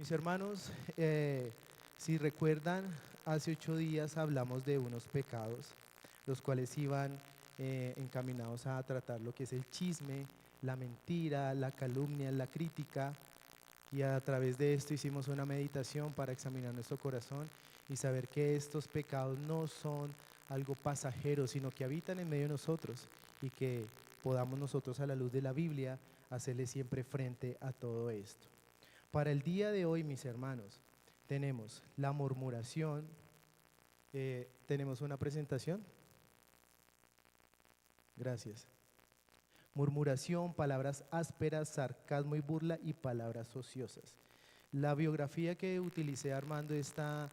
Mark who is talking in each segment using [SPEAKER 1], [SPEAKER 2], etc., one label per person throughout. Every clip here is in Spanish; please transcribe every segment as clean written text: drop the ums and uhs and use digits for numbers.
[SPEAKER 1] Mis hermanos, si recuerdan, hace 8 días hablamos de unos pecados, los cuales iban encaminados a tratar lo que es el chisme, la mentira, la calumnia, la crítica, y a través de esto hicimos una meditación para examinar nuestro corazón y saber que estos pecados no son algo pasajero, sino que habitan en medio de nosotros y que podamos nosotros a la luz de la Biblia hacerle siempre frente a todo esto. Para el día de hoy, mis hermanos, tenemos la murmuración, tenemos una presentación, gracias. Murmuración, palabras ásperas, sarcasmo y burla y palabras ociosas. La biografía que utilicé armando esta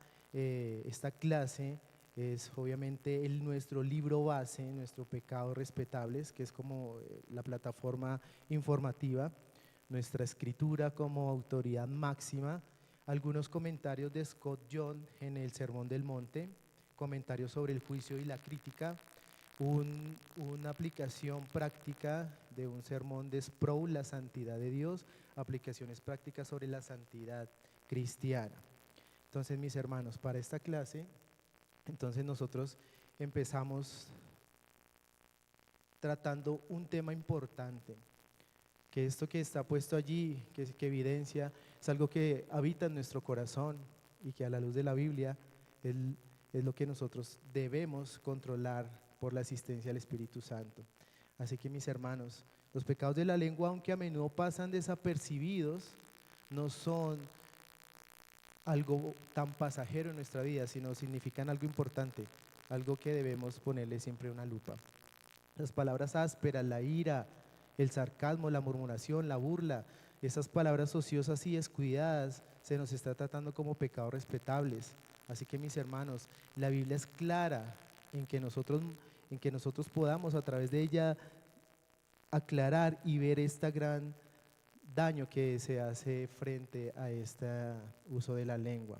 [SPEAKER 1] clase es obviamente nuestro libro base, nuestro Pecados Respetables, que es como la plataforma informativa, nuestra escritura como autoridad máxima, algunos comentarios de Scott John en el Sermón del Monte, comentarios sobre el juicio y la crítica, una aplicación práctica de un sermón de Sproul, la santidad de Dios, aplicaciones prácticas sobre la santidad cristiana. Entonces, mis hermanos, para esta clase, entonces nosotros empezamos tratando un tema importante, que esto que está puesto allí, que evidencia, es algo que habita en nuestro corazón y que a la luz de la Biblia es lo que nosotros debemos controlar por la asistencia del Espíritu Santo. Así que, mis hermanos, los pecados de la lengua, aunque a menudo pasan desapercibidos, no son algo tan pasajero en nuestra vida, sino significan algo importante, algo que debemos ponerle siempre una lupa. Las palabras ásperas, la ira, el sarcasmo, la murmuración, la burla, esas palabras ociosas y descuidadas se nos está tratando como pecados respetables. Así que, mis hermanos, la Biblia es clara en que nosotros podamos a través de ella aclarar y ver este gran daño que se hace frente a este uso de la lengua.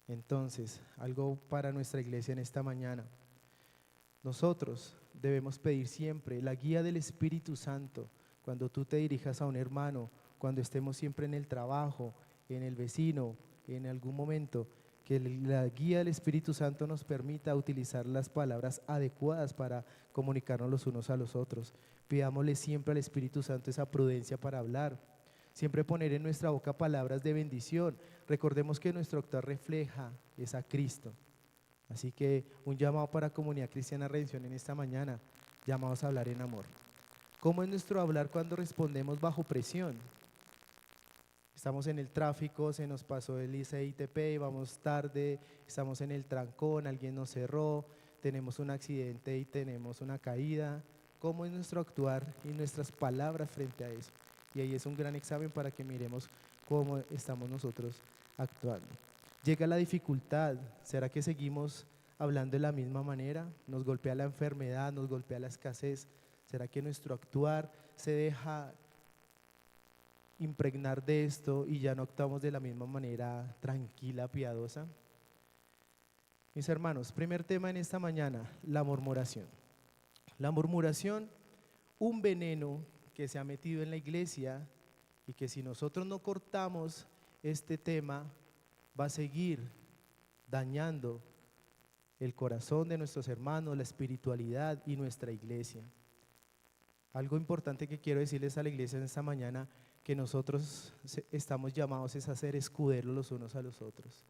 [SPEAKER 1] Entonces, algo para nuestra iglesia en esta mañana. Nosotros debemos pedir siempre la guía del Espíritu Santo cuando tú te dirijas a un hermano, cuando estemos siempre en el trabajo, en el vecino, en algún momento, que la guía del Espíritu Santo nos permita utilizar las palabras adecuadas para comunicarnos los unos a los otros. Pidámosle siempre al Espíritu Santo esa prudencia para hablar, siempre poner en nuestra boca palabras de bendición. Recordemos que nuestro actuar refleja es a Cristo. Así que un llamado para Comunidad Cristiana Redención en esta mañana, llamados a hablar en amor. ¿Cómo es nuestro hablar cuando respondemos bajo presión? Estamos en el tráfico, se nos pasó el ICITP, vamos tarde, estamos en el trancón, alguien nos cerró, tenemos un accidente y tenemos una caída. ¿Cómo es nuestro actuar y nuestras palabras frente a eso? Y ahí es un gran examen para que miremos cómo estamos nosotros actuando. Llega la dificultad, ¿será que seguimos hablando de la misma manera? Nos golpea la enfermedad, nos golpea la escasez. ¿Será que nuestro actuar se deja impregnar de esto y ya no actuamos de la misma manera tranquila, piadosa? Mis hermanos, primer tema en esta mañana, la murmuración. La murmuración, un veneno que se ha metido en la iglesia y que si nosotros no cortamos este tema, va a seguir dañando el corazón de nuestros hermanos, la espiritualidad y nuestra iglesia. Algo importante que quiero decirles a la iglesia en esta mañana, que nosotros estamos llamados es a ser escuderos los unos a los otros,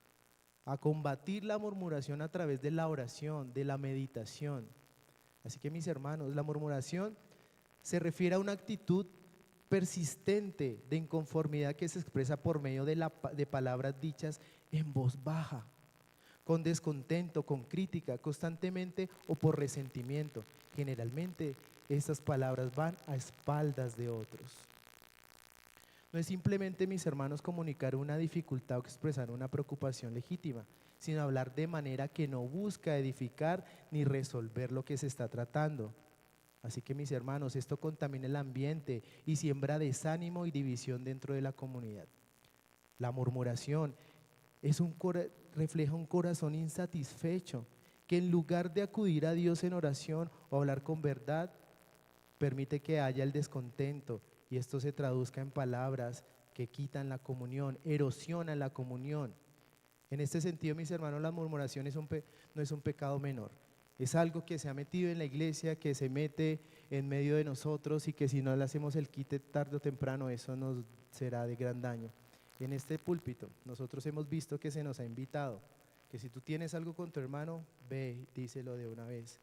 [SPEAKER 1] a combatir la murmuración a través de la oración, de la meditación. Así que, mis hermanos, la murmuración se refiere a una actitud persistente de inconformidad que se expresa por medio de palabras dichas en voz baja, con descontento, con crítica, constantemente o por resentimiento. Generalmente estas palabras van a espaldas de otros. No es simplemente, mis hermanos, comunicar una dificultad o expresar una preocupación legítima, sino hablar de manera que no busca edificar ni resolver lo que se está tratando. Así que, mis hermanos, esto contamina el ambiente y siembra desánimo y división dentro de la comunidad. La murmuración refleja un corazón insatisfecho que, en lugar de acudir a Dios en oración o hablar con verdad, permite que haya el descontento y esto se traduzca en palabras que quitan la comunión, erosionan la comunión. En este sentido, mis hermanos, la murmuración no es un pecado menor. Es algo que se ha metido en la iglesia, que se mete en medio de nosotros y que si no le hacemos el quite tarde o temprano, eso nos será de gran daño. En este púlpito, nosotros hemos visto que se nos ha invitado, que si tú tienes algo con tu hermano, ve, díselo de una vez,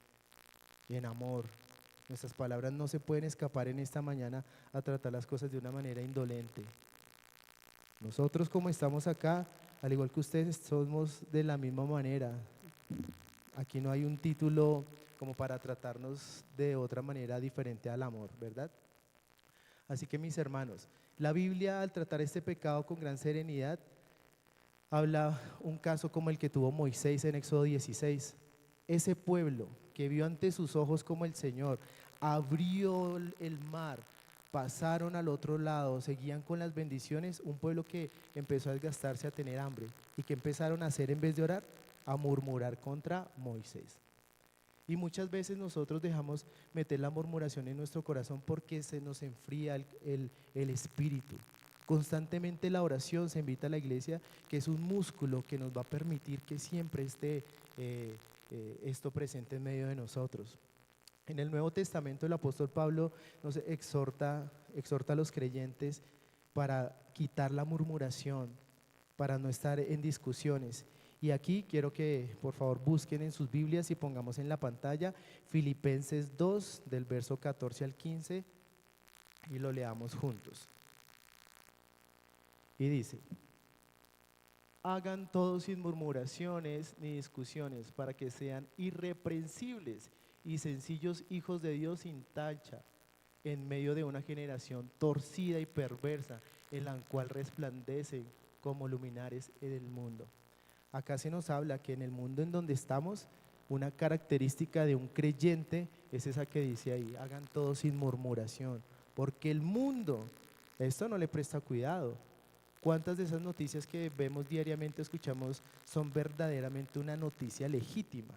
[SPEAKER 1] y en amor. Nuestras palabras no se pueden escapar en esta mañana a tratar las cosas de una manera indolente. Nosotros como estamos acá, al igual que ustedes, somos de la misma manera. Aquí no hay un título como para tratarnos de otra manera diferente al amor, ¿verdad? Así que mis hermanos, la Biblia al tratar este pecado con gran serenidad, habla un caso como el que tuvo Moisés en Éxodo 16. Ese pueblo que vio ante sus ojos como el Señor abrió el mar, pasaron al otro lado, seguían con las bendiciones, un pueblo que empezó a desgastarse, a tener hambre. ¿Y qué empezaron a hacer en vez de orar? A murmurar contra Moisés. Y muchas veces nosotros dejamos meter la murmuración en nuestro corazón porque se nos enfría el espíritu. Constantemente la oración, se invita a la iglesia, que es un músculo que nos va a permitir que siempre esté esto presente en medio de nosotros. En el Nuevo Testamento el apóstol Pablo nos exhorta a los creyentes para quitar la murmuración, para no estar en discusiones. Y aquí quiero que por favor busquen en sus Biblias y pongamos en la pantalla Filipenses 2 del verso 14 al 15 y lo leamos juntos. Y dice: hagan todo sin murmuraciones ni discusiones, para que sean irreprensibles y sencillos hijos de Dios sin tacha, en medio de una generación torcida y perversa, en la cual resplandecen como luminares en el mundo. Acá se nos habla que en el mundo en donde estamos, una característica de un creyente es esa que dice ahí: hagan todo sin murmuración, porque el mundo, esto no le presta cuidado. ¿Cuántas de esas noticias que vemos diariamente, escuchamos, son verdaderamente una noticia legítima?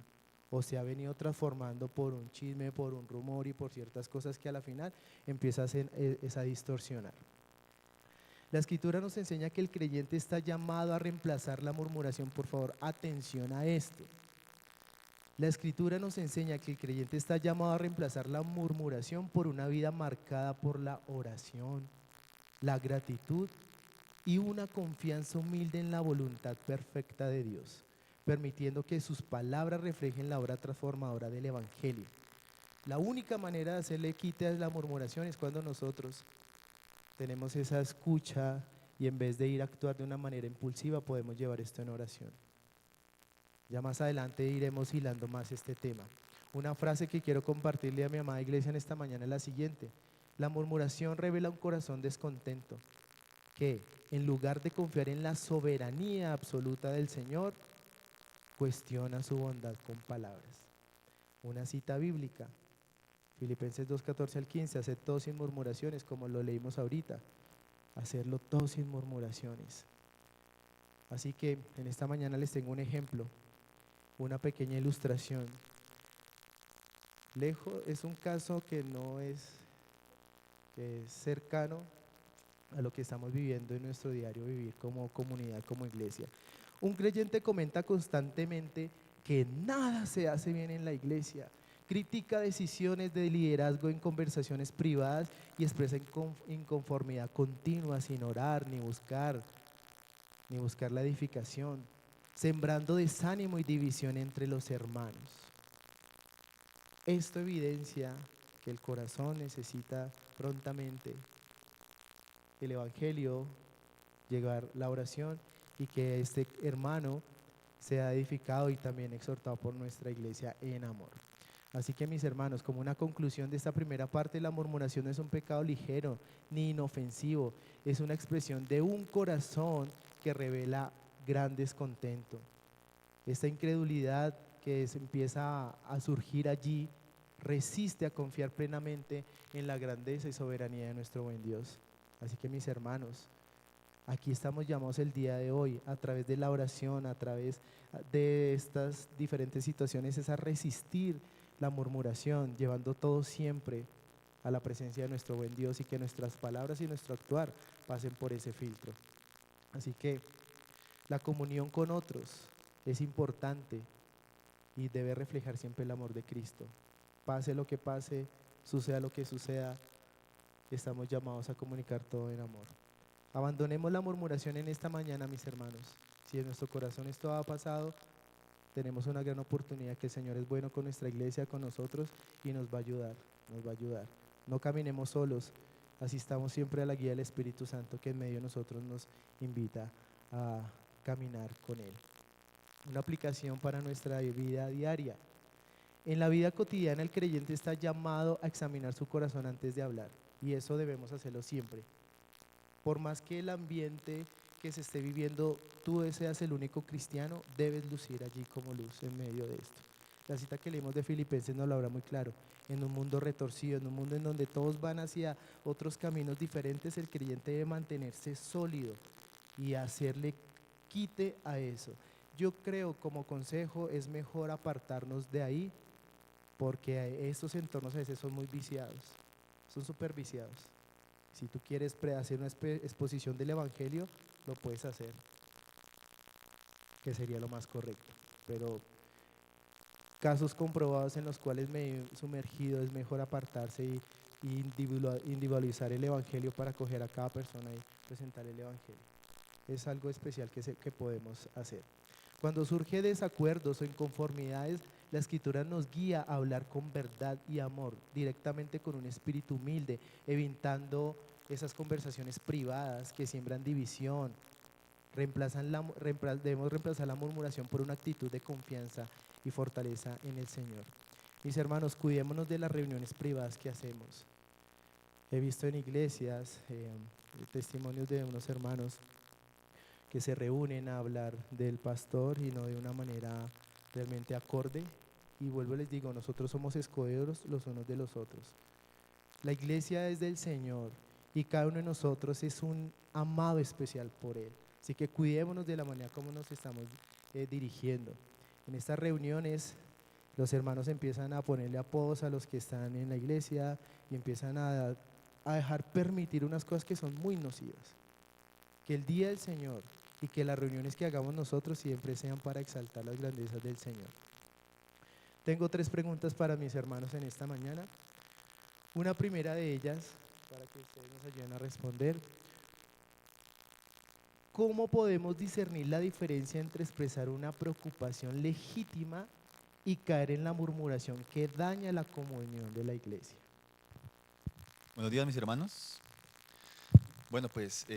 [SPEAKER 1] O se ha venido transformando por un chisme, por un rumor y por ciertas cosas que a la final empieza a distorsionar. La Escritura nos enseña que el creyente está llamado a reemplazar la murmuración. Por favor, atención a esto. La Escritura nos enseña que el creyente está llamado a reemplazar la murmuración por una vida marcada por la oración, la gratitud y una confianza humilde en la voluntad perfecta de Dios, permitiendo que sus palabras reflejen la obra transformadora del Evangelio. La única manera de hacerle quite a la murmuración es cuando nosotros tenemos esa escucha y en vez de ir a actuar de una manera impulsiva, podemos llevar esto en oración. Ya más adelante iremos hilando más este tema. Una frase que quiero compartirle a mi amada iglesia en esta mañana es la siguiente: la murmuración revela un corazón descontento que, en lugar de confiar en la soberanía absoluta del Señor, cuestiona su bondad con palabras. Una cita bíblica, Filipenses 2, 14 al 15, haced todo sin murmuraciones, como lo leímos ahorita, hacerlo todo sin murmuraciones. Así que en esta mañana les tengo un ejemplo, una pequeña ilustración. Es un caso que no es cercano a lo que estamos viviendo en nuestro diario vivir como comunidad, como iglesia. Un creyente comenta constantemente que nada se hace bien en la iglesia, critica decisiones de liderazgo en conversaciones privadas y expresa inconformidad continua sin orar ni buscar la edificación, sembrando desánimo y división entre los hermanos. Esto evidencia que el corazón necesita prontamente el Evangelio, llegar la oración y que este hermano sea edificado y también exhortado por nuestra iglesia en amor. Así que mis hermanos, como una conclusión de esta primera parte, la murmuración no es un pecado ligero ni inofensivo, es una expresión de un corazón que revela gran descontento. Esta incredulidad que empieza a surgir allí resiste a confiar plenamente en la grandeza y soberanía de nuestro buen Dios. Así que mis hermanos, aquí estamos llamados el día de hoy, a través de la oración, a través de estas diferentes situaciones, es a resistir la murmuración, llevando todo siempre a la presencia de nuestro buen Dios y que nuestras palabras y nuestro actuar pasen por ese filtro. Así que la comunión con otros es importante y debe reflejar siempre el amor de Cristo. Pase lo que pase, suceda lo que suceda, estamos llamados a comunicar todo en amor. Abandonemos la murmuración en esta mañana, mis hermanos. Si en nuestro corazón esto ha pasado, tenemos una gran oportunidad, que el Señor es bueno con nuestra iglesia, con nosotros, y nos va a ayudar, nos va a ayudar. No caminemos solos, asistamos siempre a la guía del Espíritu Santo, que en medio de nosotros nos invita a caminar con Él. Una aplicación para nuestra vida diaria. En la vida cotidiana el creyente está llamado a examinar su corazón antes de hablar, y eso debemos hacerlo siempre. Por más que el ambiente que se esté viviendo, tú seas el único cristiano, debes lucir allí como luz en medio de esto. La cita que leímos de Filipenses nos lo habla muy claro. En un mundo retorcido, en un mundo en donde todos van hacia otros caminos diferentes, el creyente debe mantenerse sólido y hacerle quite a eso. Yo creo, como consejo, es mejor apartarnos de ahí, porque estos entornos a veces son muy viciados, son súper viciados. Si tú quieres hacer una exposición del Evangelio, lo puedes hacer, que sería lo más correcto. Pero casos comprobados en los cuales me he sumergido, es mejor apartarse y individualizar el Evangelio para acoger a cada persona y presentar el Evangelio. Es algo especial que podemos hacer. Cuando surge desacuerdos o inconformidades, la Escritura nos guía a hablar con verdad y amor, directamente con un espíritu humilde, evitando esas conversaciones privadas que siembran división. Debemos reemplazar la murmuración por una actitud de confianza y fortaleza en el Señor. Mis hermanos, cuidémonos de las reuniones privadas que hacemos. He visto en iglesias testimonios de unos hermanos que se reúnen a hablar del pastor y no de una manera realmente acorde. Y vuelvo y les digo, nosotros somos escogeros los unos de los otros. La iglesia es del Señor y cada uno de nosotros es un amado especial por Él. Así que cuidémonos de la manera como nos estamos dirigiendo. En estas reuniones los hermanos empiezan a ponerle apodos a los que están en la iglesia y empiezan a dejar permitir unas cosas que son muy nocivas. Que el día del Señor y que las reuniones que hagamos nosotros siempre sean para exaltar las grandezas del Señor. Tengo 3 preguntas para mis hermanos en esta mañana. Una primera de ellas, para que ustedes nos ayuden a responder. ¿Cómo podemos discernir la diferencia entre expresar una preocupación legítima y caer en la murmuración que daña la comunión de la iglesia?
[SPEAKER 2] Buenos días, mis hermanos. Bueno, pues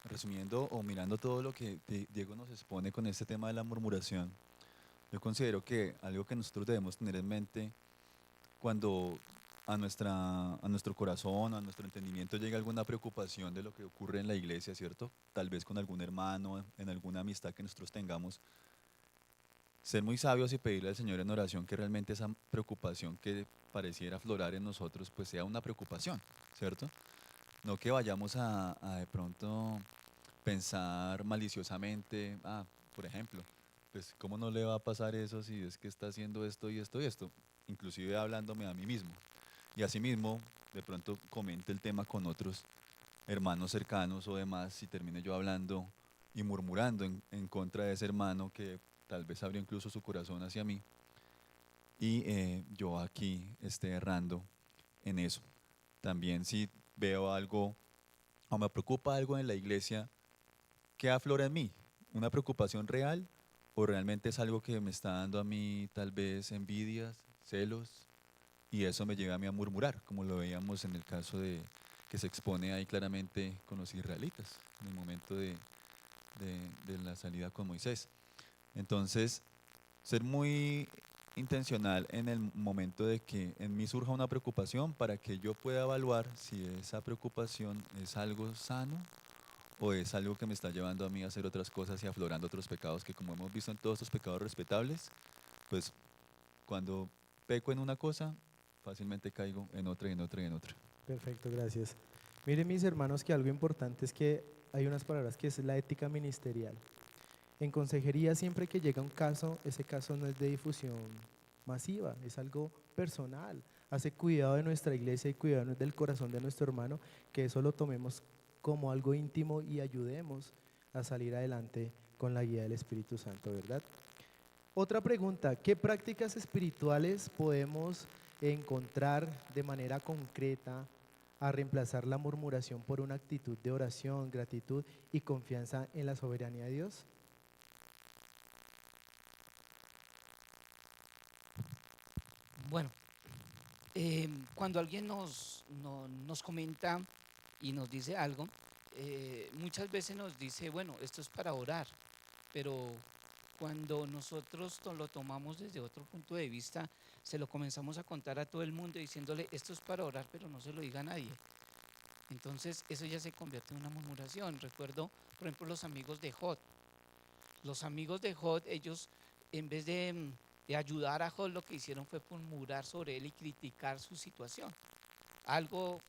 [SPEAKER 2] resumiendo o mirando todo lo que Diego nos expone con este tema de la murmuración, yo considero que algo que nosotros debemos tener en mente cuando a nuestro corazón, a nuestro entendimiento llega alguna preocupación de lo que ocurre en la iglesia, ¿cierto? Tal vez con algún hermano, en alguna amistad que nosotros tengamos, ser muy sabios y pedirle al Señor en oración que realmente esa preocupación que pareciera aflorar en nosotros, pues sea una preocupación, ¿cierto? No que vayamos a de pronto pensar maliciosamente, por ejemplo, pues ¿cómo no le va a pasar eso si es que está haciendo esto y esto y esto? Inclusive hablándome a mí mismo. Y asimismo, de pronto comente el tema con otros hermanos cercanos o demás y termine yo hablando y murmurando en contra de ese hermano que tal vez abrió incluso su corazón hacia mí y yo aquí esté errando en eso. También si veo algo o me preocupa algo en la iglesia, ¿qué aflora en mí? ¿Una preocupación real o realmente es algo que me está dando a mí tal vez envidias, celos y eso me llega a mí a murmurar, como lo veíamos en el caso de que se expone ahí claramente con los israelitas en el momento de la salida con Moisés? Entonces, ser muy intencional en el momento de que en mí surja una preocupación para que yo pueda evaluar si esa preocupación es algo sano o es algo que me está llevando a mí a hacer otras cosas y aflorando otros pecados que, como hemos visto en todos estos pecados respetables, pues cuando peco en una cosa, fácilmente caigo en otra y en otra y en otra.
[SPEAKER 1] Perfecto, gracias. Miren, mis hermanos, que algo importante es que hay unas palabras que es la ética ministerial. En consejería, siempre que llega un caso, ese caso no es de difusión masiva, es algo personal, hace cuidado de nuestra iglesia y cuidado del corazón de nuestro hermano, que eso lo tomemos como algo íntimo y ayudemos a salir adelante con la guía del Espíritu Santo, ¿verdad? Otra pregunta, ¿qué prácticas espirituales podemos encontrar de manera concreta a reemplazar la murmuración por una actitud de oración, gratitud y confianza en la soberanía de Dios?
[SPEAKER 3] Bueno, cuando alguien nos comenta y nos dice algo, muchas veces nos dice, bueno, esto es para orar, pero cuando nosotros lo tomamos desde otro punto de vista, se lo comenzamos a contar a todo el mundo diciéndole, esto es para orar, pero no se lo diga a nadie. Entonces eso ya se convierte en una murmuración. Recuerdo, por ejemplo, los amigos de Jod. Los amigos de Jod, ellos en vez de ayudar a Jod, lo que hicieron fue murmurar sobre él y criticar su situación. Un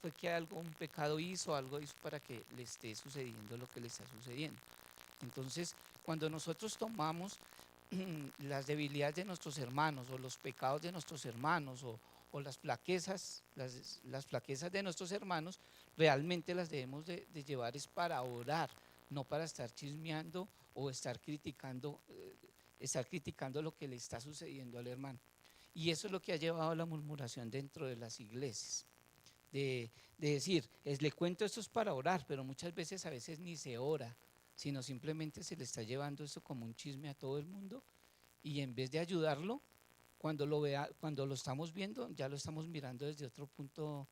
[SPEAKER 3] pecado hizo, algo hizo para que le esté sucediendo lo que le está sucediendo. Entonces, cuando nosotros tomamos las debilidades de nuestros hermanos o los pecados de nuestros hermanos o las flaquezas, las flaquezas de nuestros hermanos, realmente las debemos de llevar es para orar, no para estar chismeando o estar criticando lo que le está sucediendo al hermano. Y eso es lo que ha llevado a la murmuración dentro de las iglesias. De decir, le cuento esto es para orar, pero muchas veces a veces ni se ora, sino simplemente se le está llevando esto como un chisme a todo el mundo y en vez de ayudarlo, cuando lo estamos viendo, ya lo estamos mirando desde otro punto,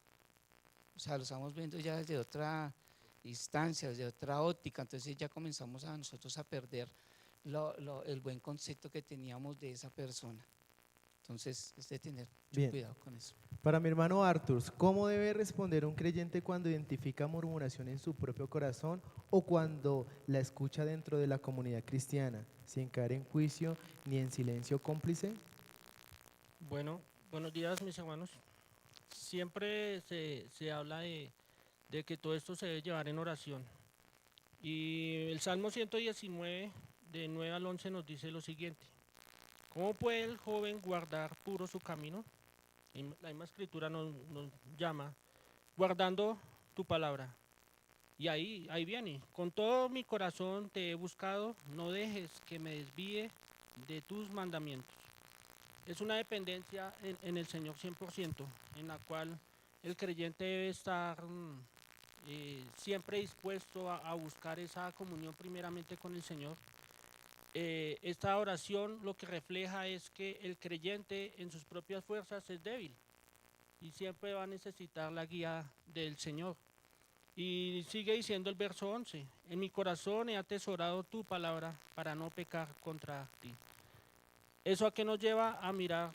[SPEAKER 3] o sea, lo estamos viendo ya desde otra instancia, desde otra óptica, entonces ya comenzamos a nosotros a perder el buen concepto que teníamos de esa persona. Entonces es de tener mucho
[SPEAKER 1] Bien.
[SPEAKER 3] cuidado con eso.
[SPEAKER 1] Para mi hermano Arthur, ¿cómo debe responder un creyente cuando identifica murmuración en su propio corazón o cuando la escucha dentro de la comunidad cristiana, sin caer en juicio ni en silencio cómplice?
[SPEAKER 4] Bueno, buenos días mis hermanos. Siempre se habla de que todo esto se debe llevar en oración. Y el Salmo 119, de 9 al 11, nos dice lo siguiente. ¿Cómo puede el joven guardar puro su camino? Y la misma escritura nos llama, guardando tu palabra. Y ahí viene, con todo mi corazón te he buscado, no dejes que me desvíe de tus mandamientos. Es una dependencia en el Señor 100%, en la cual el creyente debe estar siempre dispuesto a buscar esa comunión primeramente con el Señor. Esta oración lo que refleja es que el creyente en sus propias fuerzas es débil y siempre va a necesitar la guía del Señor. Y sigue diciendo el verso 11, en mi corazón he atesorado tu palabra para no pecar contra ti. ¿Eso a qué nos lleva? A mirar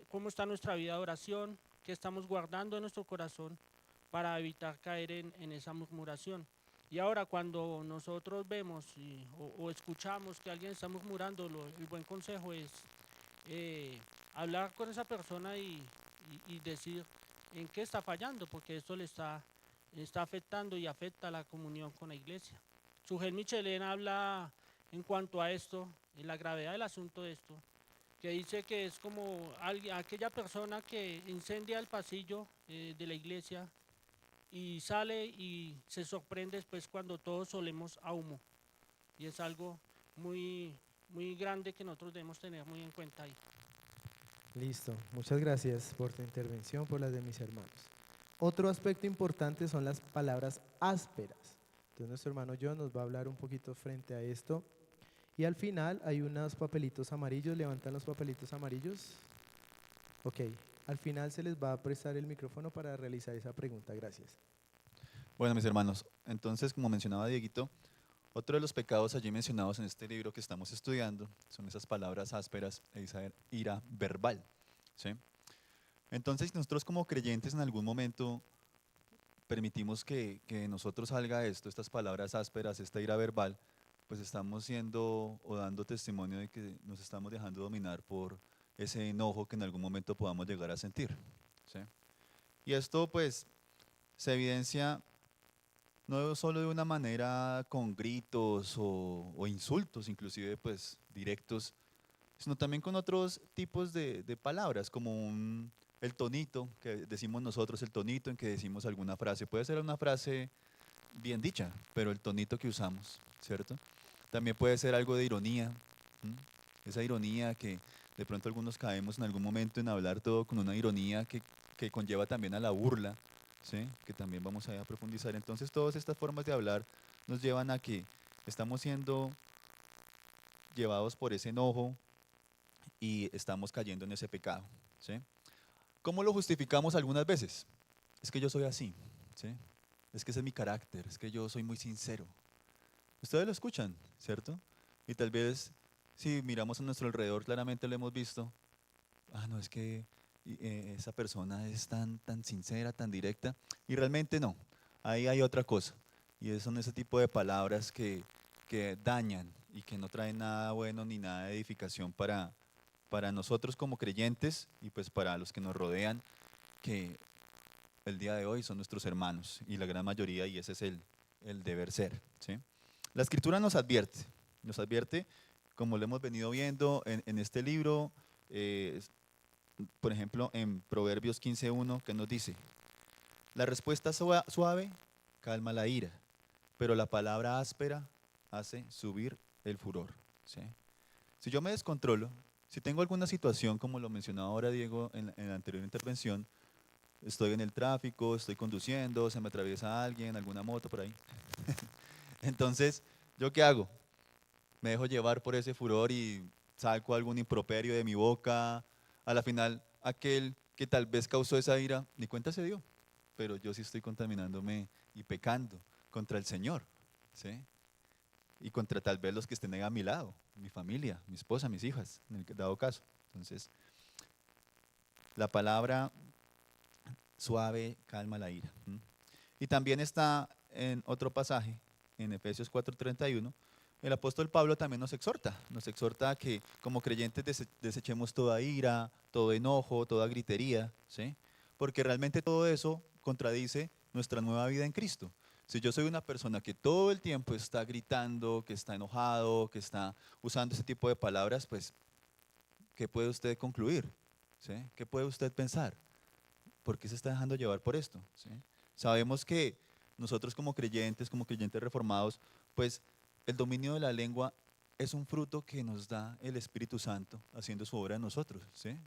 [SPEAKER 4] cómo está nuestra vida de oración, qué estamos guardando en nuestro corazón para evitar caer en esa murmuración. Y ahora cuando nosotros vemos o escuchamos que alguien está murmurando, el buen consejo es hablar con esa persona y decir en qué está fallando, porque esto le está afectando y afecta la comunión con la iglesia. Sujel Michelén habla en cuanto a esto, en la gravedad del asunto de esto, que dice que es como aquella persona que incendia el pasillo de la iglesia y sale y se sorprende después cuando todos olemos a humo. Y es algo muy, muy grande que nosotros debemos tener muy en cuenta ahí.
[SPEAKER 1] Listo, muchas gracias por tu intervención, por las de mis hermanos. Otro aspecto importante son las palabras ásperas. Entonces nuestro hermano John nos va a hablar un poquito frente a esto. Y al final hay unos papelitos amarillos, levantan los papelitos amarillos. Ok, al final se les va a prestar el micrófono para realizar esa pregunta, gracias.
[SPEAKER 2] Bueno, mis hermanos, entonces, como mencionaba Dieguito, otro de los pecados allí mencionados en este libro que estamos estudiando son esas palabras ásperas e esa ira verbal, ¿sí? Entonces, nosotros como creyentes en algún momento permitimos que nosotros salga esto, estas palabras ásperas, esta ira verbal, pues estamos siendo o dando testimonio de que nos estamos dejando dominar por ese enojo que en algún momento podamos llegar a sentir, ¿sí? Y esto pues se evidencia no solo de una manera con gritos o insultos, inclusive pues directos, sino también con otros tipos de palabras, como el tonito que decimos nosotros, el tonito en que decimos alguna frase. Puede ser una frase bien dicha, pero el tonito que usamos, ¿cierto? También puede ser algo de ironía, ¿m? Esa ironía que de pronto algunos caemos en algún momento en hablar todo con una ironía que conlleva también a la burla, ¿sí? Que también vamos a profundizar. Entonces todas estas formas de hablar nos llevan a que estamos siendo llevados por ese enojo y estamos cayendo en ese pecado, ¿sí? ¿Cómo lo justificamos algunas veces? Es que yo soy así, ¿sí? Es que ese es mi carácter, es que yo soy muy sincero. Ustedes lo escuchan, ¿cierto? Y tal vez si miramos a nuestro alrededor, claramente lo hemos visto. Ah, no, es que esa persona es tan sincera, tan directa. Y realmente no. Ahí hay otra cosa. Y son ese tipo de palabras que dañan y que no traen nada bueno ni nada de edificación para nosotros como creyentes y pues para los que nos rodean, que el día de hoy son nuestros hermanos y la gran mayoría, y ese es el deber ser, ¿sí? La escritura nos advierte, como lo hemos venido viendo en este libro, por ejemplo, en Proverbios 15:1, que nos dice, la respuesta suave calma la ira, pero la palabra áspera hace subir el furor, ¿sí? Si yo me descontrolo, si tengo alguna situación, como lo mencionaba ahora Diego en la anterior intervención, estoy en el tráfico, estoy conduciendo, se me atraviesa alguien, alguna moto por ahí. Entonces, ¿yo qué hago? Me dejo llevar por ese furor y saco algún improperio de mi boca. A la final, aquel que tal vez causó esa ira, ni cuenta se dio. Pero yo sí estoy contaminándome y pecando contra el Señor, ¿sí? Y contra tal vez los que estén ahí a mi lado, mi familia, mi esposa, mis hijas, en el dado caso. Entonces, la palabra suave calma la ira. ¿M? Y también está en otro pasaje, en Efesios 4:31, el apóstol Pablo también nos exhorta a que como creyentes desechemos toda ira, todo enojo, toda gritería, ¿sí? Porque realmente todo eso contradice nuestra nueva vida en Cristo. Si yo soy una persona que todo el tiempo está gritando, que está enojado, que está usando ese tipo de palabras, pues, ¿qué puede usted concluir? ¿Sí? ¿Qué puede usted pensar? ¿Por qué se está dejando llevar por esto? ¿Sí? Sabemos que nosotros como creyentes reformados, pues el dominio de la lengua es un fruto que nos da el Espíritu Santo haciendo su obra en nosotros. ¿Sí?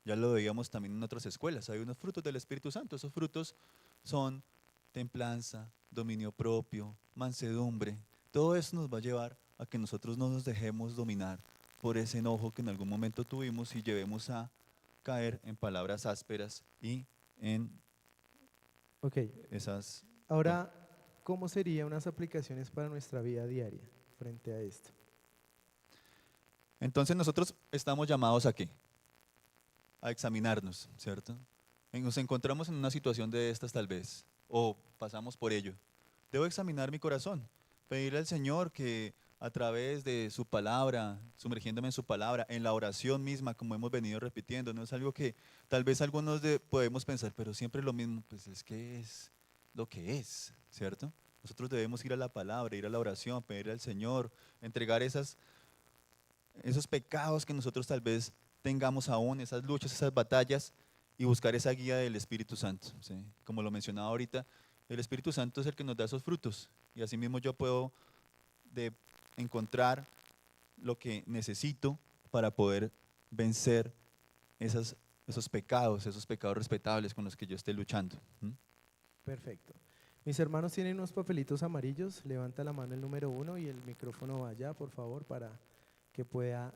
[SPEAKER 2] Ya lo veíamos también en otras escuelas, hay unos frutos del Espíritu Santo. Esos frutos son templanza, dominio propio, mansedumbre. Todo eso nos va a llevar a que nosotros no nos dejemos dominar por ese enojo que en algún momento tuvimos y llevemos a caer en palabras ásperas y en
[SPEAKER 1] Ok,
[SPEAKER 2] esas... Bueno,
[SPEAKER 1] ahora, ¿cómo serían unas aplicaciones para nuestra vida diaria frente a esto?
[SPEAKER 2] entonces nosotros estamos llamados ¿a qué? A examinarnos, ¿cierto? Nos encontramos en una situación de estas tal vez, o pasamos por ello. Debo examinar mi corazón, pedirle al Señor que a través de su palabra, sumergiéndome en su palabra, en la oración misma, como hemos venido repitiendo, no es algo que tal vez algunos podemos pensar, pero siempre es lo mismo, pues es que es lo que es, ¿cierto? Nosotros debemos ir a la palabra, ir a la oración, pedirle al Señor, entregar esos pecados que nosotros tal vez tengamos aún, esas luchas, esas batallas, y buscar esa guía del Espíritu Santo, ¿sí? Como lo mencionaba ahorita, el Espíritu Santo es el que nos da esos frutos, y así mismo yo puedo encontrar lo que necesito para poder vencer esos pecados respetables con los que yo esté luchando. ¿M?
[SPEAKER 1] Perfecto. Mis hermanos tienen unos papelitos amarillos. Levanta la mano el número 1 y el micrófono va allá, por favor, para que pueda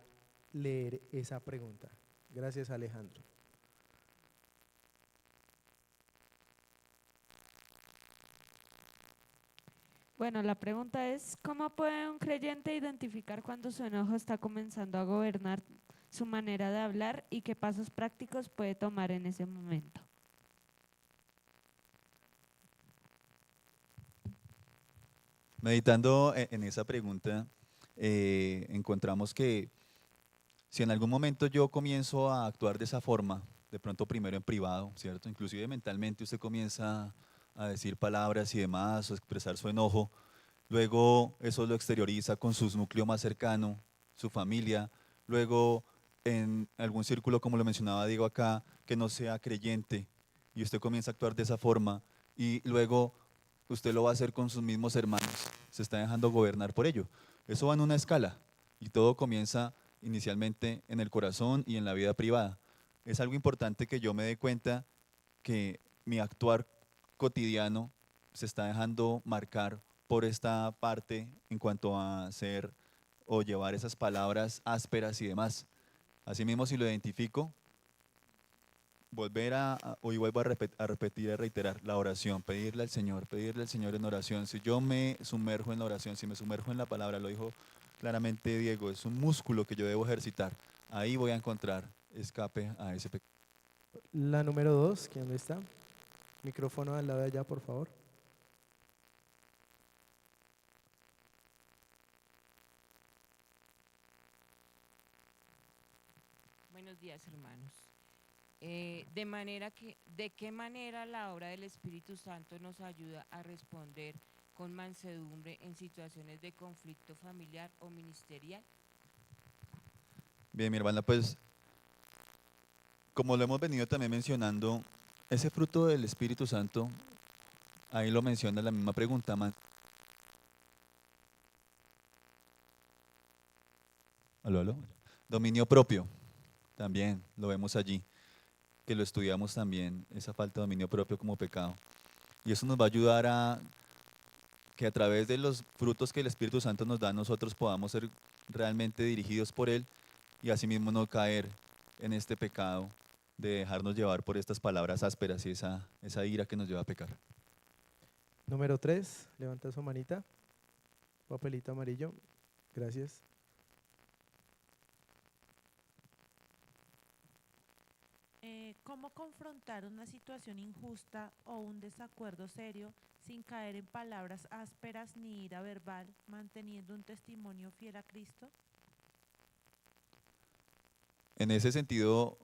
[SPEAKER 1] leer esa pregunta. Gracias, Alejandro.
[SPEAKER 5] Bueno, la pregunta es, ¿cómo puede un creyente identificar cuando su enojo está comenzando a gobernar su manera de hablar y qué pasos prácticos puede tomar en ese momento?
[SPEAKER 2] Meditando en esa pregunta, encontramos que si en algún momento yo comienzo a actuar de esa forma, de pronto primero en privado, ¿cierto? Inclusive mentalmente usted comienza a decir palabras y demás, o expresar su enojo, luego eso lo exterioriza con su núcleo más cercano, su familia, luego en algún círculo, como lo mencionaba Diego acá, que no sea creyente y usted comienza a actuar de esa forma y luego usted lo va a hacer con sus mismos hermanos, se está dejando gobernar por ello. Eso va en una escala y todo comienza inicialmente en el corazón y en la vida privada. Es algo importante que yo me dé cuenta que mi actuar cotidiano se está dejando marcar por esta parte en cuanto a ser o llevar esas palabras ásperas y demás. Asimismo, si lo identifico, hoy vuelvo a repetir, a reiterar la oración, pedirle al Señor en oración. Si yo me sumerjo en la oración, si me sumerjo en la palabra, lo dijo claramente Diego, es un músculo que yo debo ejercitar. Ahí voy a encontrar escape a ese pecado.
[SPEAKER 1] La número 2, ¿quién está? Micrófono al lado de allá, por favor.
[SPEAKER 6] Buenos días, hermanos. ¿De qué manera la obra del Espíritu Santo nos ayuda a responder con mansedumbre en situaciones de conflicto familiar o ministerial?
[SPEAKER 2] Bien, mi hermana, pues como lo hemos venido también mencionando, ese fruto del Espíritu Santo, ahí lo menciona la misma pregunta, aló, aló. Dominio propio, también lo vemos allí, que lo estudiamos también, esa falta de dominio propio como pecado. Y eso nos va a ayudar a que a través de los frutos que el Espíritu Santo nos da, nosotros podamos ser realmente dirigidos por Él y asimismo no caer en este pecado de dejarnos llevar por estas palabras ásperas y esa ira que nos lleva a pecar.
[SPEAKER 1] Número 3, levanta su manita. Papelito amarillo. Gracias.
[SPEAKER 7] ¿Cómo confrontar una situación injusta o un desacuerdo serio sin caer en palabras ásperas ni ira verbal, manteniendo un testimonio fiel a Cristo?
[SPEAKER 2] En ese sentido,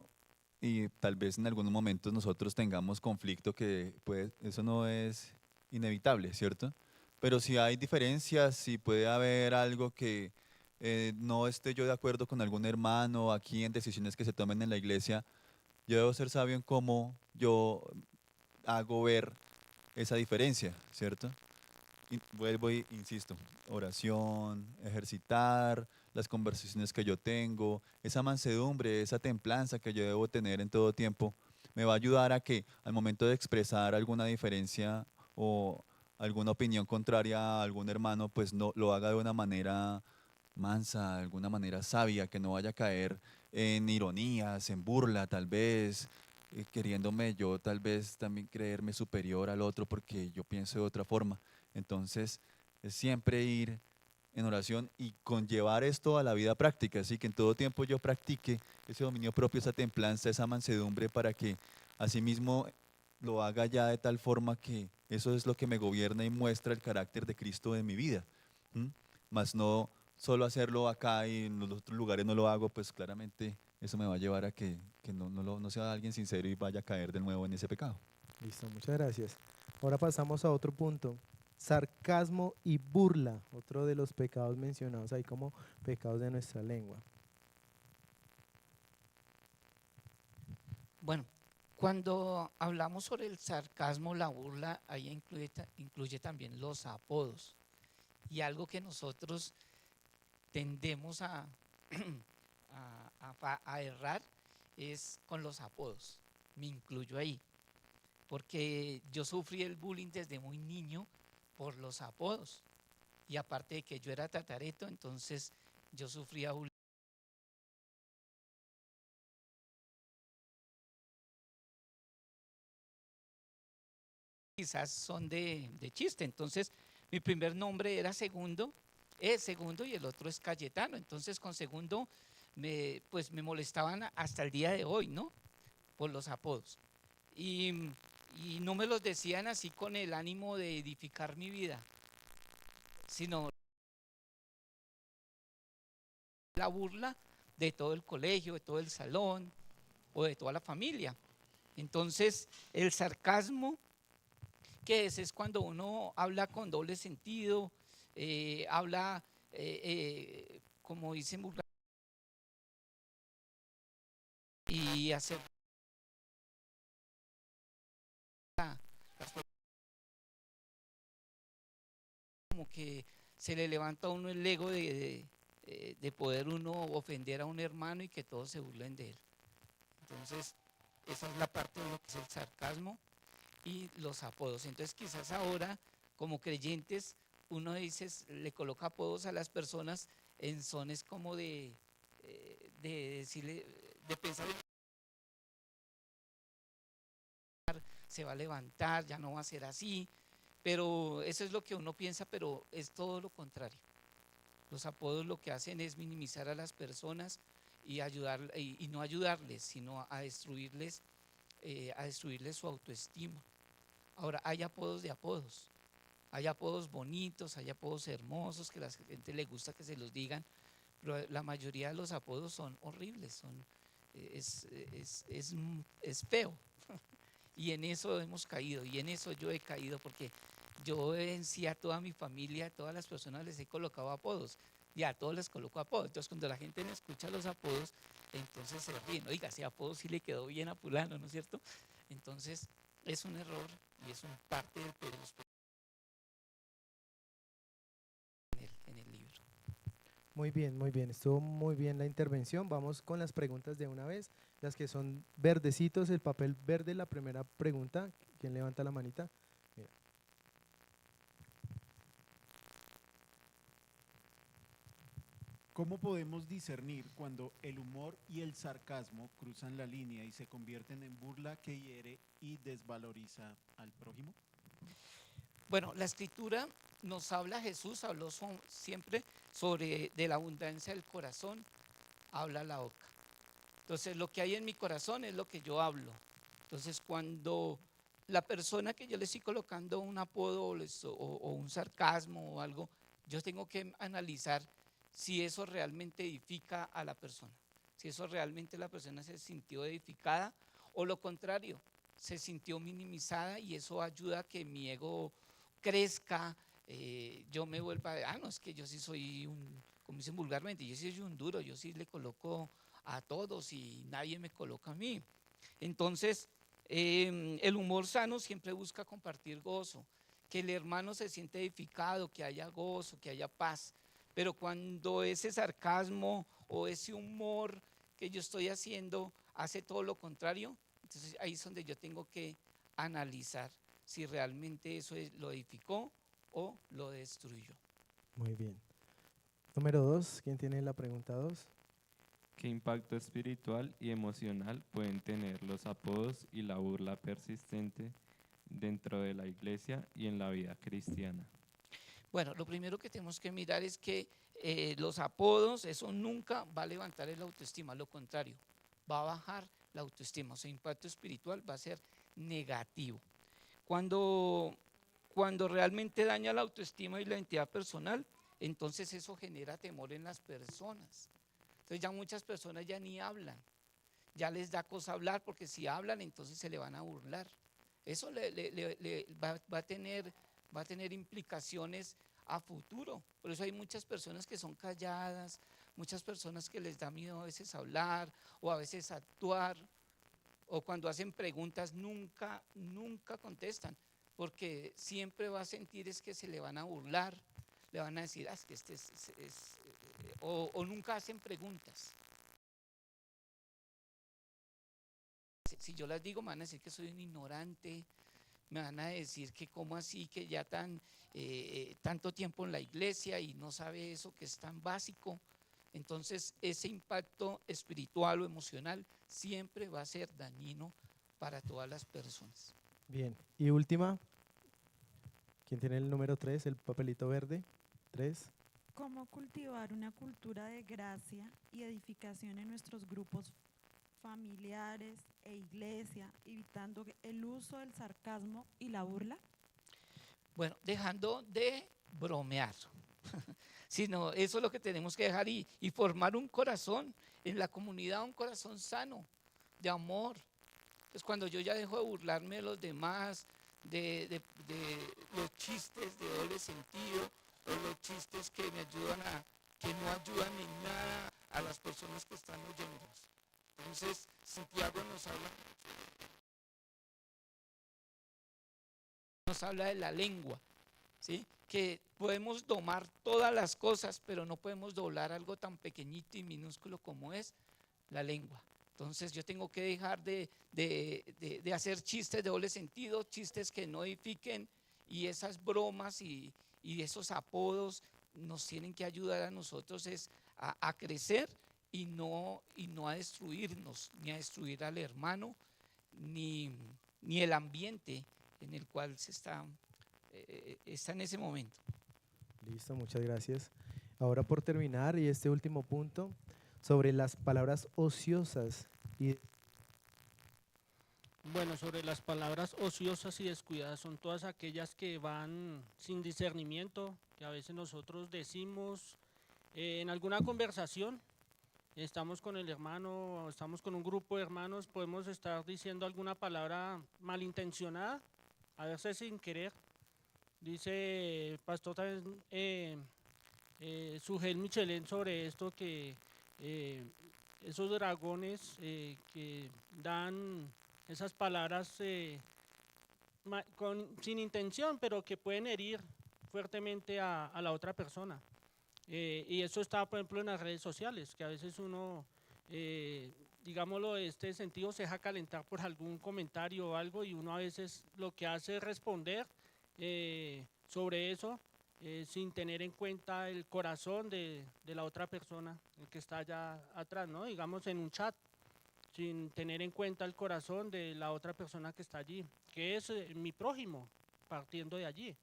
[SPEAKER 2] y tal vez en algunos momentos nosotros tengamos conflicto, que eso no es inevitable, ¿cierto? Pero si hay diferencias, si puede haber algo que no esté yo de acuerdo con algún hermano aquí en decisiones que se tomen en la iglesia, yo debo ser sabio en cómo yo hago ver esa diferencia, ¿cierto? Y vuelvo y insisto, oración, ejercitar las conversaciones que yo tengo, esa mansedumbre, esa templanza que yo debo tener en todo tiempo, me va a ayudar a que al momento de expresar alguna diferencia o alguna opinión contraria a algún hermano, pues no lo haga de una manera mansa, de alguna manera sabia, que no vaya a caer en ironías, en burla tal vez, queriéndome yo tal vez también creerme superior al otro porque yo pienso de otra forma. Entonces, es siempre ir en oración y conllevar esto a la vida práctica, así que en todo tiempo yo practique ese dominio propio, esa templanza, esa mansedumbre para que asimismo lo haga ya de tal forma que eso es lo que me gobierna y muestra el carácter de Cristo en mi vida. Más no solo hacerlo acá y en los otros lugares no lo hago, pues claramente eso me va a llevar a que no sea alguien sincero y vaya a caer de nuevo en ese pecado.
[SPEAKER 1] Listo, muchas gracias. Ahora pasamos a otro punto. Sarcasmo y burla, otro de los pecados mencionados ahí como pecados de nuestra lengua.
[SPEAKER 3] Bueno, cuando hablamos sobre el sarcasmo, la burla, ahí incluye también los apodos. Y algo que nosotros tendemos a errar es con los apodos. Me incluyo ahí, porque yo sufrí el bullying desde muy niño por los apodos. Y aparte de que yo era tatareto, entonces yo sufría bullying. Quizás son de chiste. Entonces, mi primer nombre era Segundo, es Segundo y el otro es Cayetano. Entonces, con Segundo, pues me molestaban hasta el día de hoy, ¿no? Por los apodos. Y no me los decían así con el ánimo de edificar mi vida, sino la burla de todo el colegio, de todo el salón o de toda la familia. Entonces, el sarcasmo, que es cuando uno habla con doble sentido, habla, como dicen vulgarmente, y hacer como que se le levanta a uno el ego de poder uno ofender a un hermano y que todos se burlen de él. Entonces, esa es la parte de lo que es el sarcasmo y los apodos. Entonces, quizás ahora, como creyentes, uno dice, le coloca apodos a las personas en sones como de decirle, de pensar se va a levantar, ya no va a ser así, pero eso es lo que uno piensa, pero es todo lo contrario. Los apodos lo que hacen es minimizar a las personas y y no ayudarles, sino a destruirles su autoestima. Ahora, hay apodos de apodos. Hay apodos bonitos, hay apodos hermosos que a la gente le gusta que se los digan, pero la mayoría de los apodos son horribles, es feo. Y en eso hemos caído, y en eso yo he caído, porque yo en sí a toda mi familia, a todas las personas les he colocado apodos, y a todos les coloco apodos. Entonces cuando la gente me escucha los apodos, entonces se ríen, oiga, ese apodo sí le quedó bien a fulano, ¿no es cierto? Entonces es un error y es una parte de los en el libro.
[SPEAKER 1] Muy bien, estuvo muy bien la intervención. Vamos con las preguntas de una vez, las que son verdecitos, el papel verde, la primera pregunta. ¿Quién levanta la manita? Mira.
[SPEAKER 8] ¿Cómo podemos discernir cuando el humor y el sarcasmo cruzan la línea y se convierten en burla que hiere y desvaloriza al prójimo?
[SPEAKER 3] Bueno, la escritura nos habla, Jesús habló siempre sobre de la abundancia del corazón, habla la boca. Entonces, lo que hay en mi corazón es lo que yo hablo. Entonces, cuando la persona que yo le estoy colocando un apodo o un sarcasmo o algo, yo tengo que analizar si eso realmente edifica a la persona, si eso realmente la persona se sintió edificada o lo contrario, se sintió minimizada y eso ayuda a que mi ego crezca, yo me vuelva, no, es que yo sí soy como dicen vulgarmente, yo sí soy un duro, yo sí le coloco a todos y nadie me coloca a mí. Entonces, el humor sano siempre busca compartir gozo, que el hermano se siente edificado, que haya gozo, que haya paz. Pero cuando ese sarcasmo o ese humor que yo estoy haciendo hace todo lo contrario, entonces ahí es donde yo tengo que analizar si realmente eso lo edificó o lo destruyó.
[SPEAKER 1] Muy bien. Número 2, ¿quién tiene la pregunta 2?
[SPEAKER 9] ¿Qué impacto espiritual y emocional pueden tener los apodos y la burla persistente dentro de la iglesia y en la vida cristiana?
[SPEAKER 3] Bueno, lo primero que tenemos que mirar es que los apodos, eso nunca va a levantar el autoestima, lo contrario, va a bajar la autoestima, o sea, impacto espiritual va a ser negativo. Cuando realmente daña la autoestima y la identidad personal, entonces eso genera temor en las personas. Entonces ya muchas personas ya ni hablan, ya les da cosa hablar porque si hablan entonces se le van a burlar. Eso va a tener implicaciones a futuro. Por eso hay muchas personas que son calladas, muchas personas que les da miedo a veces hablar o a veces actuar, o cuando hacen preguntas nunca contestan, porque siempre va a sentir es que se le van a burlar, le van a decir, es que o nunca hacen preguntas. Si yo las digo, me van a decir que soy un ignorante, me van a decir que cómo así, que ya tanto tiempo en la iglesia y no sabe eso que es tan básico. Entonces ese impacto espiritual o emocional siempre va a ser dañino para todas las personas.
[SPEAKER 1] Bien, y última, ¿quién tiene el número 3, el papelito verde? 3.
[SPEAKER 10] ¿Cómo cultivar una cultura de gracia y edificación en nuestros grupos familiares e iglesia, evitando el uso del sarcasmo y la burla?
[SPEAKER 3] Bueno, dejando de bromear, sino eso es lo que tenemos que dejar y formar un corazón en la comunidad, un corazón sano, de amor. Entonces cuando yo ya dejo de burlarme de los demás, de los chistes de doble sentido, o los chistes que no ayudan en nada a las personas que están oyéndolos. Entonces, Santiago nos habla de la lengua, ¿sí? Que podemos domar todas las cosas, pero no podemos doblar algo tan pequeñito y minúsculo como es la lengua. Entonces yo tengo que dejar de hacer chistes de doble sentido, chistes que no edifiquen, y esas bromas y esos apodos nos tienen que ayudar a nosotros a crecer y no a destruirnos, ni a destruir al hermano, ni el ambiente en el cual se está en ese momento.
[SPEAKER 1] Listo, muchas gracias. Ahora por terminar, y este último punto, sobre las palabras ociosas y
[SPEAKER 4] Bueno, sobre las palabras ociosas y descuidadas son todas aquellas que van sin discernimiento, que a veces nosotros decimos en alguna conversación, estamos con el hermano, estamos con un grupo de hermanos, podemos estar diciendo alguna palabra malintencionada, a veces sin querer. Dice Pastor también, Sugel Michelén sobre esto, que esos dragones que dan esas palabras sin intención, pero que pueden herir fuertemente a la otra persona. Y eso está, por ejemplo, en las redes sociales, que a veces uno, digámoslo, en este sentido, se deja calentar por algún comentario o algo, y uno a veces lo que hace es responder sobre eso sin tener en cuenta el corazón de la otra persona, el que está allá atrás, ¿no? Digamos en un chat, sin tener en cuenta el corazón de la otra persona que está allí, que es mi prójimo, partiendo de allí,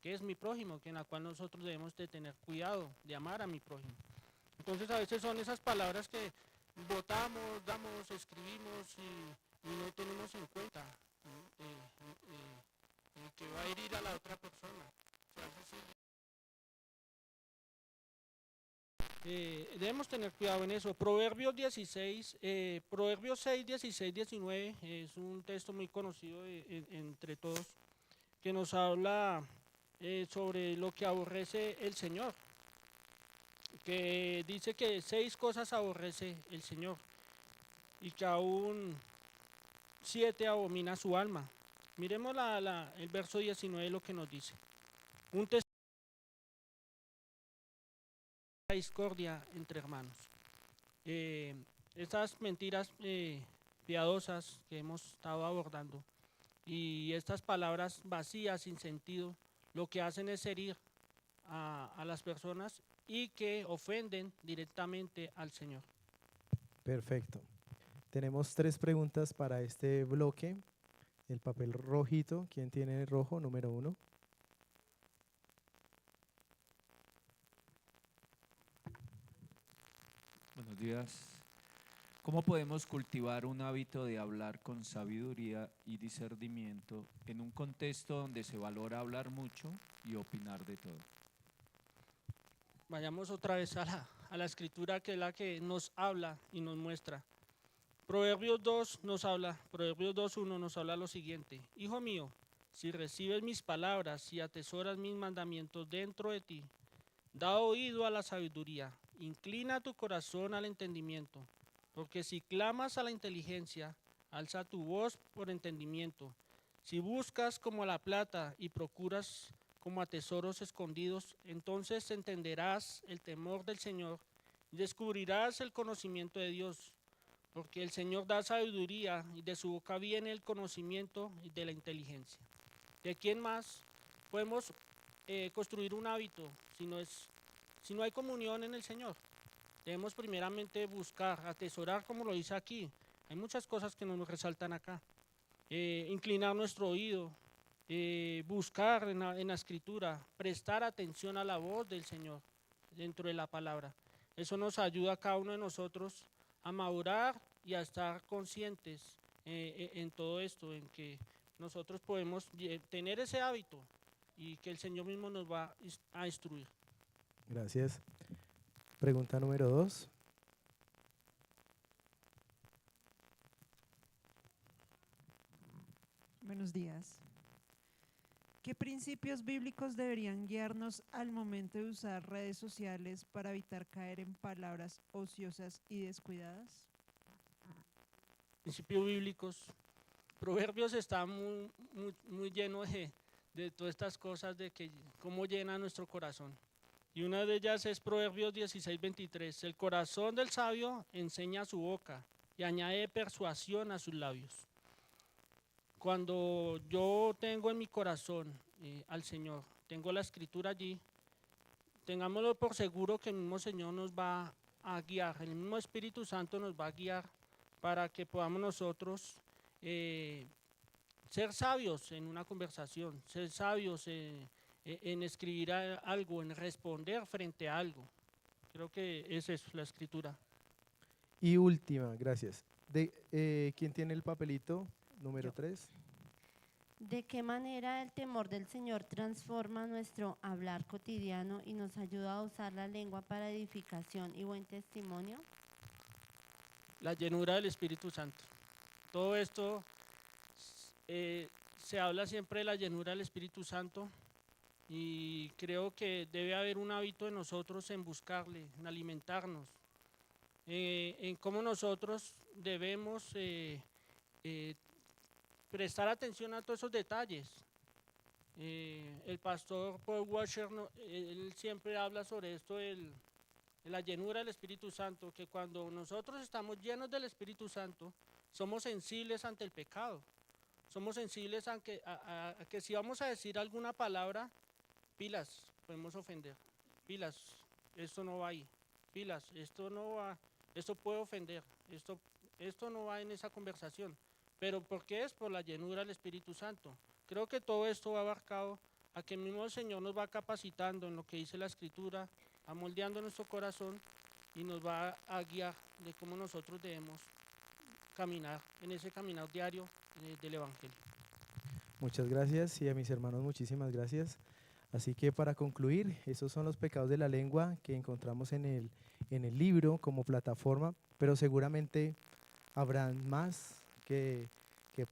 [SPEAKER 4] que es mi prójimo, que en la cual nosotros debemos de tener cuidado, de amar a mi prójimo. Entonces a veces son esas palabras que votamos, damos, escribimos y no tenemos en cuenta que va a herir a la otra persona. Debemos tener cuidado en eso. Proverbios 16, Proverbios 6, 16, 19 es un texto muy conocido entre todos, que nos habla sobre lo que aborrece el Señor, que dice que 6 cosas aborrece el Señor y que aún 7 abomina su alma. Miremos el verso 19, lo que nos dice. Un texto de discordia entre hermanos. Estas mentiras piadosas que hemos estado abordando y estas palabras vacías, sin sentido, lo que hacen es herir a las personas y que ofenden directamente al Señor.
[SPEAKER 1] Perfecto. Tenemos 3 preguntas para este bloque. El papel rojito, ¿quién tiene el rojo? Número 1.
[SPEAKER 11] Buenos días. ¿Cómo podemos cultivar un hábito de hablar con sabiduría y discernimiento en un contexto donde se valora hablar mucho y opinar de todo?
[SPEAKER 4] Vayamos otra vez a la escritura, que es la que nos habla y nos muestra. Proverbios 2 nos habla, Proverbios 2:1 nos habla lo siguiente: Hijo mío, si recibes mis palabras y atesoras mis mandamientos dentro de ti, da oído a la sabiduría, inclina tu corazón al entendimiento, porque si clamas a la inteligencia, alza tu voz por entendimiento. Si buscas como a la plata y procuras como a tesoros escondidos, entonces entenderás el temor del Señor y descubrirás el conocimiento de Dios. Porque el Señor da sabiduría y de su boca viene el conocimiento y de la inteligencia. ¿De quién más podemos construir un hábito si no hay comunión en el Señor? Debemos primeramente buscar, atesorar, como lo dice aquí. Hay muchas cosas que nos resaltan acá. Inclinar nuestro oído, buscar en la escritura, prestar atención a la voz del Señor dentro de la palabra. Eso nos ayuda a cada uno de nosotros a madurar y a estar conscientes en todo esto, en que nosotros podemos tener ese hábito y que el Señor mismo nos va a instruir.
[SPEAKER 1] Gracias. Pregunta número 2.
[SPEAKER 10] Buenos días. ¿Qué principios bíblicos deberían guiarnos al momento de usar redes sociales para evitar caer en palabras ociosas y descuidadas?
[SPEAKER 4] principios bíblicos. Proverbios está muy lleno de todas estas cosas, de que cómo llena nuestro corazón. Y una de ellas es Proverbios 16:23. El corazón del sabio enseña su boca y añade persuasión a sus labios. Cuando yo tengo en mi corazón al Señor, tengo la escritura allí, tengámoslo por seguro que el mismo Señor nos va a guiar, el mismo Espíritu Santo nos va a guiar para que podamos nosotros ser sabios en una conversación, ser sabios en escribir algo, en responder frente a algo. Creo que es eso, la escritura.
[SPEAKER 1] Y última, gracias. ¿Quién tiene el papelito número 3?
[SPEAKER 12] ¿De qué manera el temor del Señor transforma nuestro hablar cotidiano y nos ayuda a usar la lengua para edificación y buen testimonio?
[SPEAKER 4] La llenura del Espíritu Santo. Todo esto se habla siempre de la llenura del Espíritu Santo, y creo que debe haber un hábito en nosotros en buscarle, en alimentarnos, en cómo nosotros debemos prestar atención a todos esos detalles. El pastor Paul Washer, él siempre habla sobre esto, de la llenura del Espíritu Santo, que cuando nosotros estamos llenos del Espíritu Santo, somos sensibles ante el pecado, somos sensibles a que si vamos a decir alguna palabra, pilas, podemos ofender, pilas, esto no va ahí, pilas, esto no va, esto puede ofender, esto no va en esa conversación. ¿Pero por qué es? Por la llenura del Espíritu Santo. Creo que todo esto va abarcado a que el mismo Señor nos va capacitando en lo que dice la Escritura, amoldeando nuestro corazón, y nos va a guiar de cómo nosotros debemos caminar en ese caminar diario del Evangelio.
[SPEAKER 1] Muchas gracias, y a mis hermanos muchísimas gracias. Así que para concluir, esos son los pecados de la lengua que encontramos en el libro como plataforma, pero seguramente habrán más que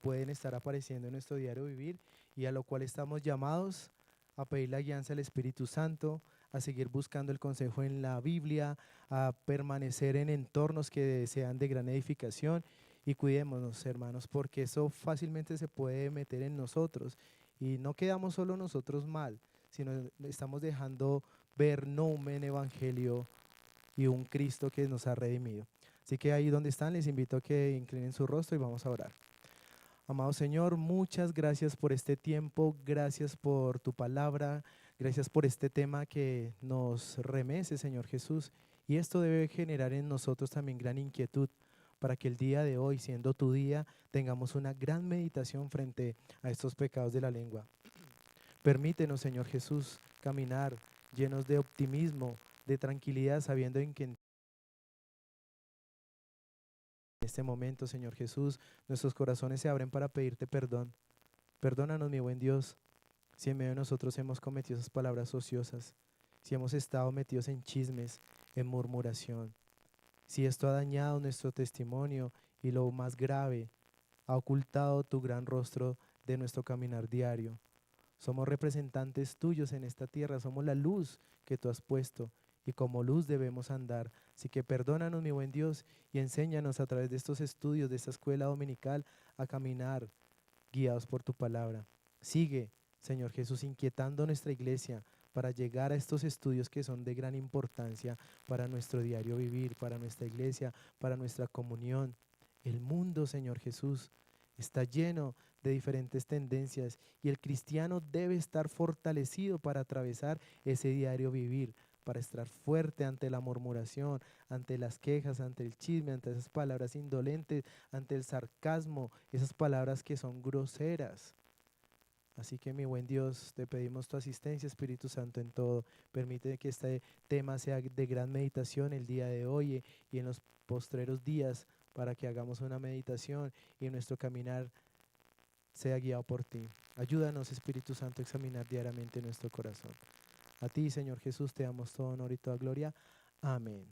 [SPEAKER 1] pueden estar apareciendo en nuestro diario vivir, y a lo cual estamos llamados a pedir la guianza del Espíritu Santo, a seguir buscando el consejo en la Biblia, a permanecer en entornos que sean de gran edificación, y cuidémonos, hermanos, porque eso fácilmente se puede meter en nosotros y no quedamos solo nosotros mal, sino estamos dejando ver no un evangelio y un Cristo que nos ha redimido. Así que ahí donde están, les invito a que inclinen su rostro y vamos a orar. Amado Señor, muchas gracias por este tiempo, gracias por tu palabra, gracias por este tema que nos remece, Señor Jesús, y esto debe generar en nosotros también gran inquietud para que el día de hoy, siendo tu día, tengamos una gran meditación frente a estos pecados de la lengua. Permítenos, Señor Jesús, caminar llenos de optimismo, de tranquilidad, sabiendo en que en este momento, Señor Jesús, nuestros corazones se abren para pedirte perdón. Perdónanos, mi buen Dios, si en medio de nosotros hemos cometido esas palabras ociosas, si hemos estado metidos en chismes, en murmuración, si esto ha dañado nuestro testimonio y lo más grave, ha ocultado tu gran rostro de nuestro caminar diario. Somos representantes tuyos en esta tierra, somos la luz que tú has puesto y como luz debemos andar. Así que perdónanos, mi buen Dios, y enséñanos a través de estos estudios, de esta escuela dominical, a caminar guiados por tu palabra. Sigue, Señor Jesús, inquietando nuestra iglesia para llegar a estos estudios que son de gran importancia para nuestro diario vivir, para nuestra iglesia, para nuestra comunión. El mundo, Señor Jesús, está lleno de diferentes tendencias y el cristiano debe estar fortalecido para atravesar ese diario vivir, para estar fuerte ante la murmuración, ante las quejas, ante el chisme, ante esas palabras indolentes, ante el sarcasmo, esas palabras que son groseras. Así que, mi buen Dios, te pedimos tu asistencia, Espíritu Santo, en todo. Permite que este tema sea de gran meditación el día de hoy y en los postreros días, para que hagamos una meditación y nuestro caminar sea guiado por ti. Ayúdanos, Espíritu Santo, a examinar diariamente nuestro corazón. A ti, Señor Jesús, te damos todo honor y toda gloria. Amén.